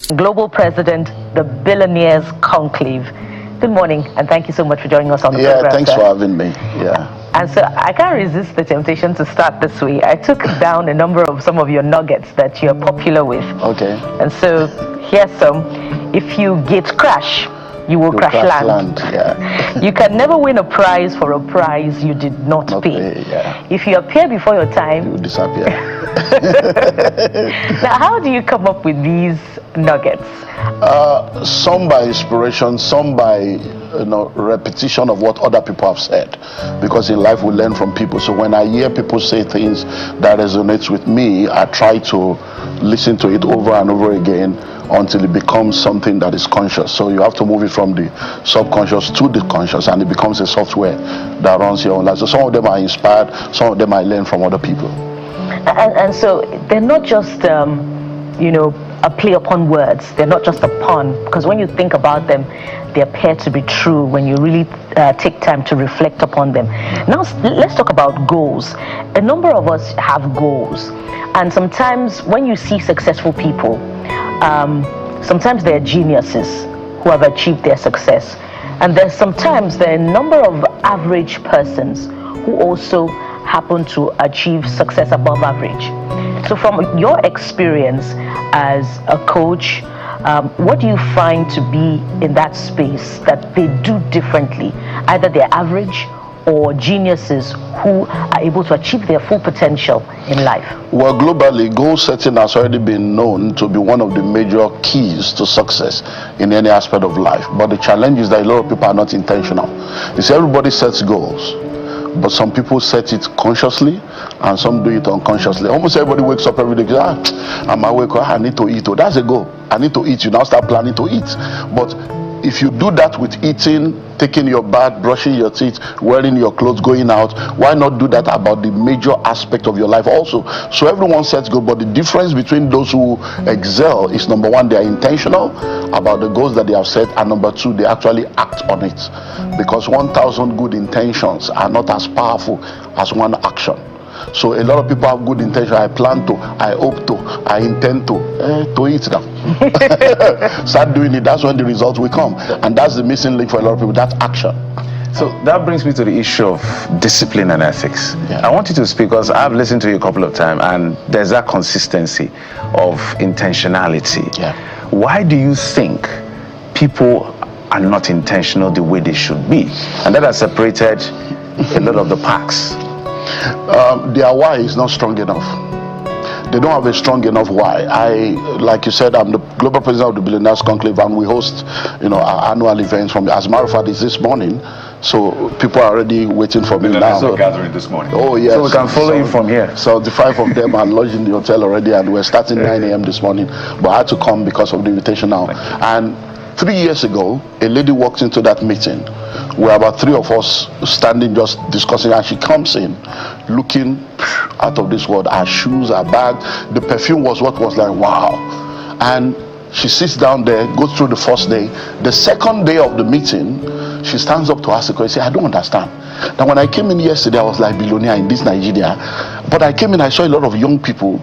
Global President, the Billionaires Conclave. Good morning, and thank you so much for joining us on the program. Yeah, thanks sir. for having me. Yeah. And so I can't resist the temptation to start this way. I took down a number of some of your nuggets that you're popular with. Okay. And so here's some. If you gate crash, you will crash land. Yeah. You can never win a prize for a prize you did not pay. Yeah. If you appear before your time, You disappear. Now, how do you come up with these nuggets? Some by inspiration, some by repetition of what other people have said. Because in life we learn from people. So when I hear people say things that resonates with me, I try to listen to it over and over again until it becomes something that is conscious. So you have to move it from the subconscious to the conscious, and it becomes a software that runs your own life. So some of them are inspired, some of them I learn from other people. And so they're not just a play upon words. They're not just a pun, because when you think about them, they appear to be true when you really take time to reflect upon them. Now let's talk about goals. A number of us have goals, and sometimes when you see successful people, sometimes they're geniuses who have achieved their success, and there's sometimes there are a number of average persons who also happen to achieve success above average. So from your experience as a coach, what do you find to be in that space that they do differently? Either they're average or geniuses who are able to achieve their full potential in life? Well, globally, goal setting has already been known to be one of the major keys to success in any aspect of life. But the challenge is that a lot of people are not intentional. You see, everybody sets goals, but some people set it consciously and some do it unconsciously. Almost everybody wakes up every day, I'm awake, I need to eat. Oh, that's a goal. I need to eat. You now start planning to eat. But if you do that with eating, taking your bath, brushing your teeth, wearing your clothes, going out, why not do that about the major aspect of your life also? So everyone sets goals, but the difference between those who excel is, number one, they are intentional about the goals that they have set, and number two, they actually act on it. Because 1,000 good intentions are not as powerful as one action. So a lot of people have good intention. I plan to, I hope to, I intend to it now. Start doing it. That's when the results will come. And that's the missing link for a lot of people. That's action. So that brings me to the issue of discipline and ethics. Yeah. I want you to speak, because I've listened to you a couple of times, and there's that consistency of intentionality. Yeah. Why do you think people are not intentional the way they should be? And that has separated a lot of the packs. Their why is not strong enough. They don't have a strong enough why. Like you said, I'm the global president of the Billionaires Conclave, and we host, our annual events. As a matter of fact, it's this morning, so people are already waiting for me now. So gathering this morning. Oh yes. So we can follow you from here. So the 5 of them are lodged in the hotel already, and we're starting 9 a.m. this morning. But I had to come because of the invitation now. And 3 years ago, a lady walked into that meeting. Where about 3 of us standing just discussing, and she comes in looking out of this world. Her shoes, her bag, the perfume was what was like, wow. And she sits down there, goes through the first day. The second day of the meeting, she stands up to ask a question. I don't understand. Now when I came in yesterday, I was like billionaire in this Nigeria. But I came in, I saw a lot of young people.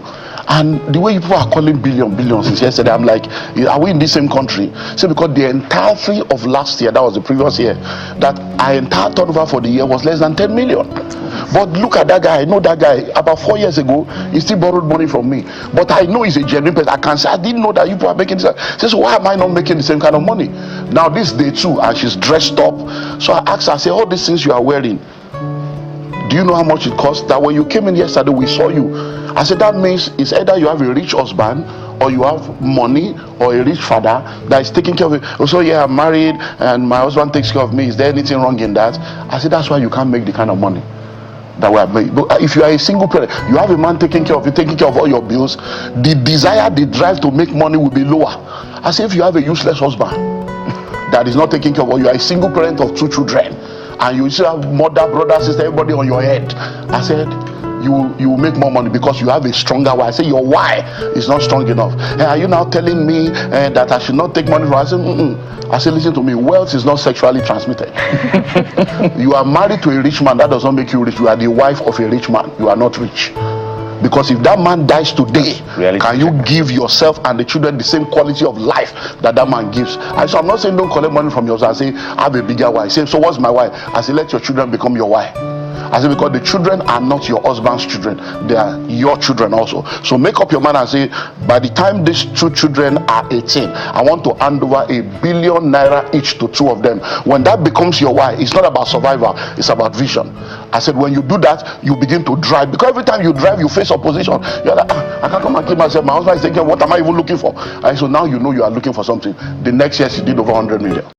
And the way people are calling billions since yesterday, I'm like, are we in the same country? So because the entirety of last year, that was the previous year, that our entire turnover for the year was less than 10 million. But look at that guy. I know that guy. About 4 years ago, he still borrowed money from me. But I know he's a genuine person. I can say, I didn't know that you people are making this. She says, why am I not making the same kind of money? Now this day too, and she's dressed up. So I asked her, I said, all these things you are wearing, do you know how much it costs? That when you came in yesterday, we saw you. I said, that means it's either you have a rich husband, or you have money, or a rich father that is taking care of it. Also, yeah, I'm married and my husband takes care of me. Is there anything wrong in that? I said, that's why you can't make the kind of money that we have made. But if you are a single parent, you have a man taking care of you, taking care of all your bills, the desire, the drive to make money will be lower. I said, if you have a useless husband that is not taking care of, or you are a single parent of 2 children, and you still have mother, brother, sister, everybody on your head, I said, you will make more money because you have a stronger why. I say your why is not strong enough. And are you now telling me that I should not take money from? I said, I said, listen to me, wealth is not sexually transmitted. You are married to a rich man, that does not make you rich. You are the wife of a rich man, you are not rich. Because if that man dies today, Reality can you check. give yourself and the children the same quality of life that that man gives? And so I'm not saying don't collect money from yours. I say have a bigger why. Say, so what's my why? I say let your children become your why. I say because the children are not your husband's children, they are your children also. So make up your mind and say, by the time these two children are 18, I want to hand over ₦1 billion each to two of them. When that becomes your why, it's not about survival, it's about vision. I said when you do that, you begin to drive, because every time you drive you face opposition. You're like, I can't come and kill myself, my husband is thinking, what am I even looking for? And so now you know you are looking for something. The next year she did over 100 million.